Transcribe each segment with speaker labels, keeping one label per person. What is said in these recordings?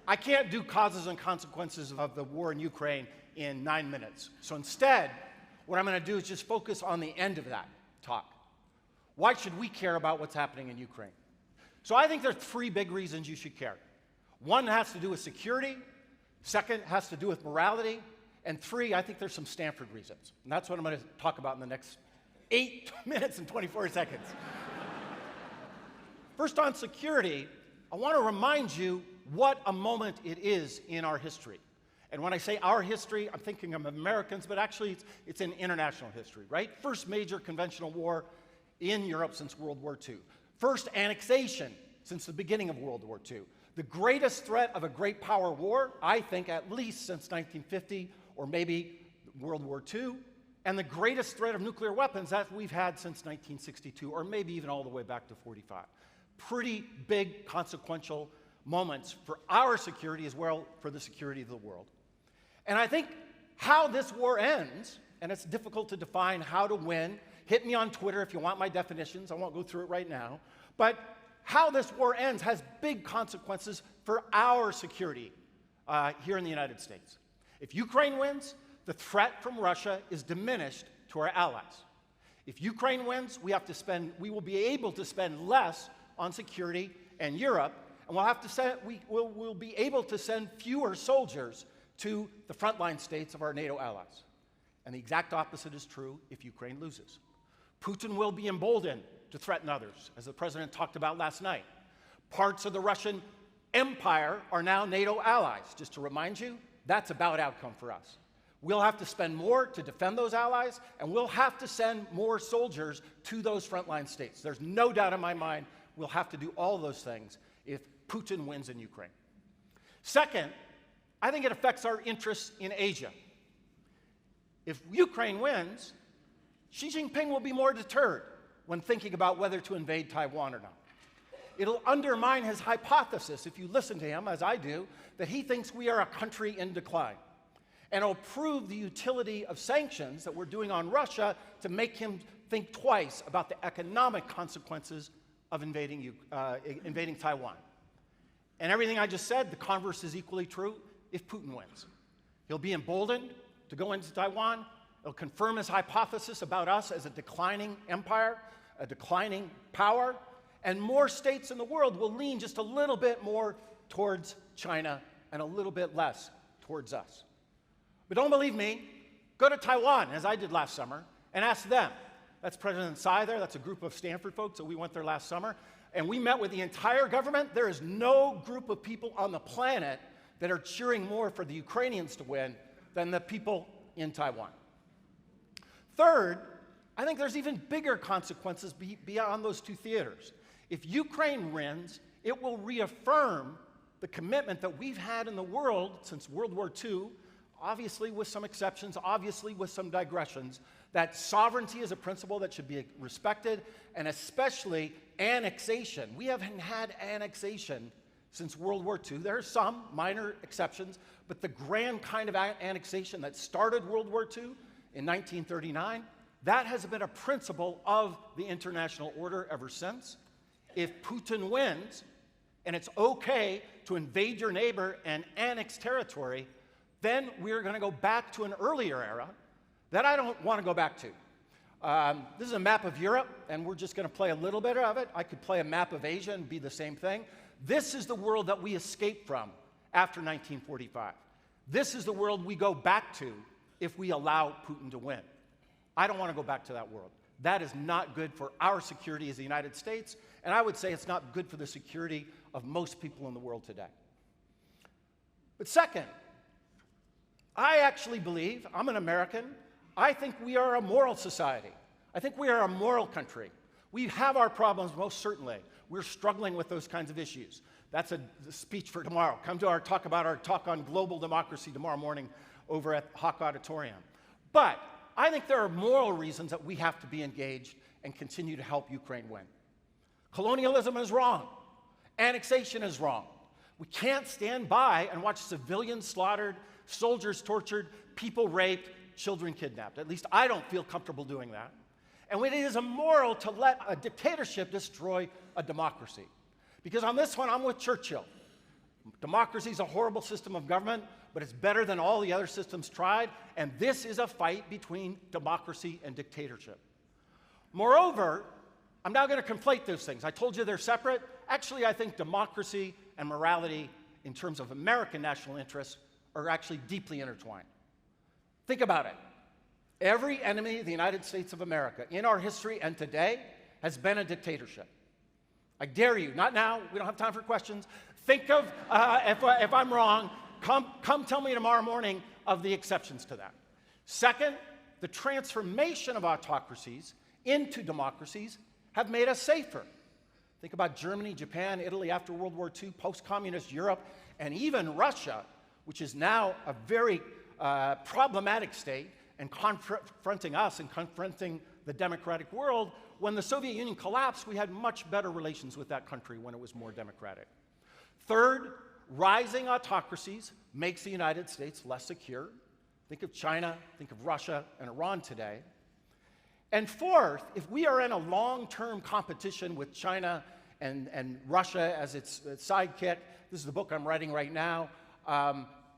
Speaker 1: I can't do causes and consequences of the war in Ukraine in 9 minutes. So instead, what I'm going to do is just focus on the end of that talk. Why should we care about what's happening in Ukraine? So I think there are 3 big reasons you should care. One has to do with security. Second has to do with morality. And 3, I think there's some Stanford reasons. And that's what I'm going to talk about in the next 8 minutes and 24 seconds. First, on security, I want to remind you what a moment it is in our history. And when I say our history, I'm thinking of Americans, but actually it's in international history, right? First major conventional war in Europe since World War II. First annexation since the beginning of World War II. The greatest threat of a great power war, I think, at least since 1950 or maybe World War II, and the greatest threat of nuclear weapons that we've had since 1962, or maybe even all the way back to 45. Pretty big consequential moments for our security as well for the security of the world. And I think how this war ends, and it's difficult to define how to win. Hit me on Twitter if you want my definitions. I won't go through it right now. But how this war ends has big consequences for our security here in the United States. If Ukraine wins, the threat from Russia is diminished to our allies. If Ukraine wins, we will be able to spend less on security and Europe, and we'll be able to send fewer soldiers to the frontline states of our NATO allies. And the exact opposite is true if Ukraine loses. Putin will be emboldened to threaten others, as the president talked about last night. Parts of the Russian empire are now NATO allies. Just to remind you, that's a bad outcome for us. We'll have to spend more to defend those allies, and we'll have to send more soldiers to those frontline states. There's no doubt in my mind we'll have to do all those things if Putin wins in Ukraine. Second, I think it affects our interests in Asia. If Ukraine wins, Xi Jinping will be more deterred when thinking about whether to invade Taiwan or not. It'll undermine his hypothesis, if you listen to him, as I do, that he thinks we are a country in decline. And it'll prove the utility of sanctions that we're doing on Russia to make him think twice about the economic consequences of invading Taiwan. And everything I just said, the converse is equally true if Putin wins. He'll be emboldened to go into Taiwan. It'll confirm his hypothesis about us as a declining empire, a declining power, and more states in the world will lean just a little bit more towards China and a little bit less towards us. But don't believe me, go to Taiwan, as I did last summer, and ask them. That's President Tsai there, that's a group of Stanford folks, so we went there last summer, and we met with the entire government. There is no group of people on the planet that are cheering more for the Ukrainians to win than the people in Taiwan. Third, I think there's even bigger consequences beyond those 2 theaters. If Ukraine wins, it will reaffirm the commitment that we've had in the world since World War II, obviously with some exceptions, obviously with some digressions, that sovereignty is a principle that should be respected, and especially annexation. We haven't had annexation since World War II. There are some minor exceptions, but the grand kind of annexation that started World War II in 1939, that has been a principle of the international order ever since. If Putin wins, and it's okay to invade your neighbor and annex territory, then we're going to go back to an earlier era that I don't want to go back to. This is a map of Europe, and we're just going to play a little bit of it. I could play a map of Asia and be the same thing. This is the world that we escaped from after 1945. This is the world we go back to if we allow Putin to win. I don't want to go back to that world. That is not good for our security as the United States, and I would say it's not good for the security of most people in the world today. But second, I actually believe, I'm an American, I think we are a moral society. I think we are a moral country. We have our problems, most certainly. We're struggling with those kinds of issues. That's a speech for tomorrow. Come to our talk on global democracy tomorrow morning over at Hawk Auditorium. But I think there are moral reasons that we have to be engaged and continue to help Ukraine win. Colonialism is wrong. Annexation is wrong. We can't stand by and watch civilians slaughtered, soldiers tortured, people raped, children kidnapped. At least I don't feel comfortable doing that. And it is immoral to let a dictatorship destroy a democracy. Because on this one, I'm with Churchill. Democracy is a horrible system of government, but it's better than all the other systems tried, and this is a fight between democracy and dictatorship. Moreover, I'm now going to conflate those things. I told you they're separate. Actually, I think democracy and morality, in terms of American national interests, are actually deeply intertwined. Think about it. Every enemy of the United States of America in our history and today has been a dictatorship. I dare you, not now, we don't have time for questions. Think of, if I'm wrong, come tell me tomorrow morning of the exceptions to that. Second, the transformation of autocracies into democracies have made us safer. Think about Germany, Japan, Italy after World War II, post-communist Europe, and even Russia, which is now a very problematic state and confronting us and confronting the democratic world. When the Soviet Union collapsed, we had much better relations with that country when it was more democratic. Third, rising autocracies makes the United States less secure. Think of China, think of Russia and Iran today. And fourth, if we are in a long-term competition with China and Russia as its sidekick, this is the book I'm writing right now,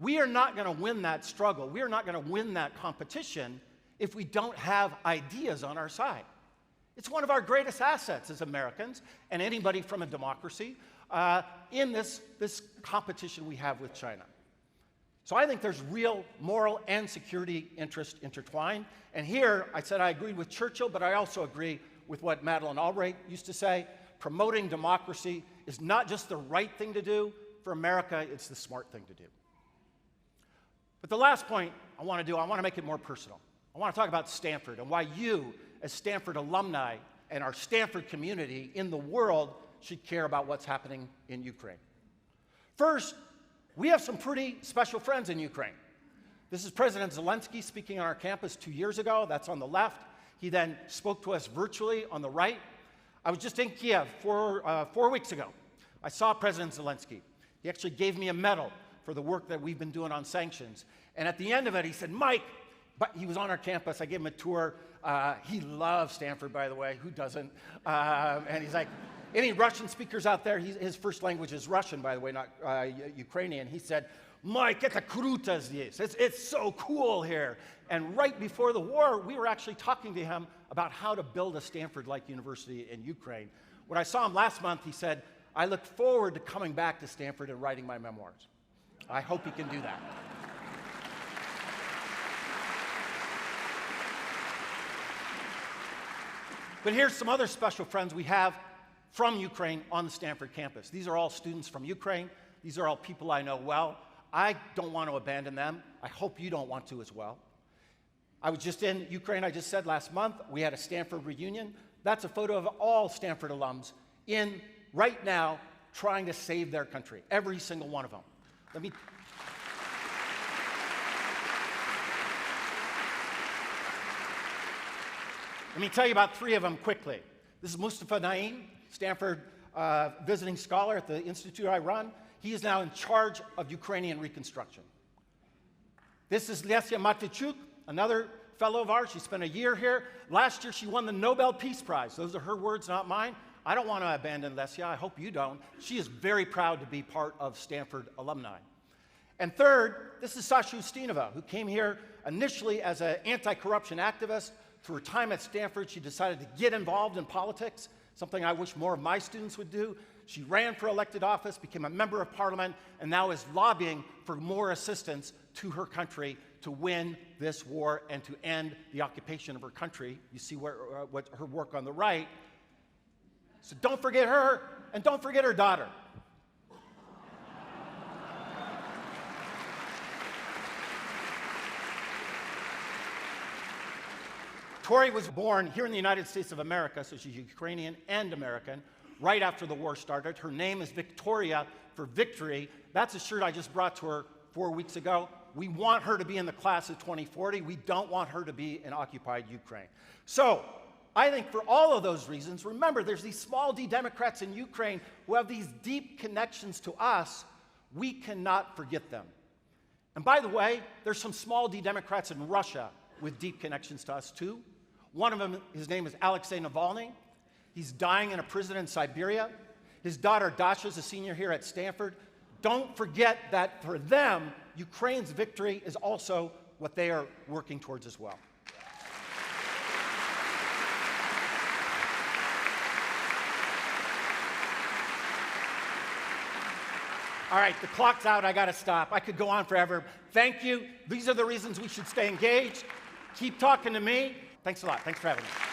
Speaker 1: we are not going to win that struggle. We are not going to win that competition if we don't have ideas on our side. It's one of our greatest assets as Americans and anybody from a democracy in this competition we have with China. So I think there's real moral and security interest intertwined. And here, I said I agreed with Churchill, but I also agree with what Madeleine Albright used to say. Promoting democracy is not just the right thing to do for America, it's the smart thing to do. But the last point I want to make it more personal. I want to talk about Stanford and why you, as Stanford alumni and our Stanford community in the world, should care about what's happening in Ukraine. First, we have some pretty special friends in Ukraine. This is President Zelensky speaking on our campus 2 years ago. That's on the left. He then spoke to us virtually on the right. I was just in Kiev 4 weeks ago. I saw President Zelensky. He actually gave me a medal for the work that we've been doing on sanctions. And at the end of it, he said, Mike, but he was on our campus. I gave him a tour. He loves Stanford, by the way. Who doesn't? And he's like, any Russian speakers out there? His first language is Russian, by the way, not Ukrainian. He said, Mike, это круто здесь. It's so cool here. And right before the war, we were actually talking to him about how to build a Stanford-like university in Ukraine. When I saw him last month, he said, I look forward to coming back to Stanford and writing my memoirs. I hope he can do that. But here's some other special friends we have from Ukraine on the Stanford campus. These are all students from Ukraine. These are all people I know well. I don't want to abandon them. I hope you don't want to as well. I was just in Ukraine, I just said last month. We had a Stanford reunion. That's a photo of all Stanford alums in right now trying to save their country, every single one of them. Let me tell you about 3 of them quickly. This is Mustafa Naim, Stanford visiting scholar at the institute I run. He is now in charge of Ukrainian reconstruction. This is Lesya Matvichuk, another fellow of ours. She spent a year here. Last year, she won the Nobel Peace Prize. Those are her words, not mine. I don't want to abandon Lesya. I hope you don't. She is very proud to be part of Stanford alumni. And third, this is Sasha Ustinova, who came here initially as an anti-corruption activist. Through her time at Stanford, she decided to get involved in politics, something I wish more of my students would do. She ran for elected office, became a member of parliament, and now is lobbying for more assistance to her country to win this war and to end the occupation of her country. You see what her work on the right. So don't forget her, and don't forget her daughter. Tori was born here in the United States of America, so she's Ukrainian and American, right after the war started. Her name is Victoria for victory. That's a shirt I just brought to her 4 weeks ago. We want her to be in the class of 2040. We don't want her to be in occupied Ukraine. So I think for all of those reasons, remember, there's these small d Democrats in Ukraine who have these deep connections to us. We cannot forget them. And by the way, there's some small d Democrats in Russia with deep connections to us too. One of them, his name is Alexei Navalny. He's dying in a prison in Siberia. His daughter, Dasha, is a senior here at Stanford. don't forget that for them, Ukraine's victory is also what they are working towards as well. All right, the clock's out. I got to stop. I could go on forever. Thank you. These are the reasons we should stay engaged. Keep talking to me. Thanks a lot. Thanks for having me.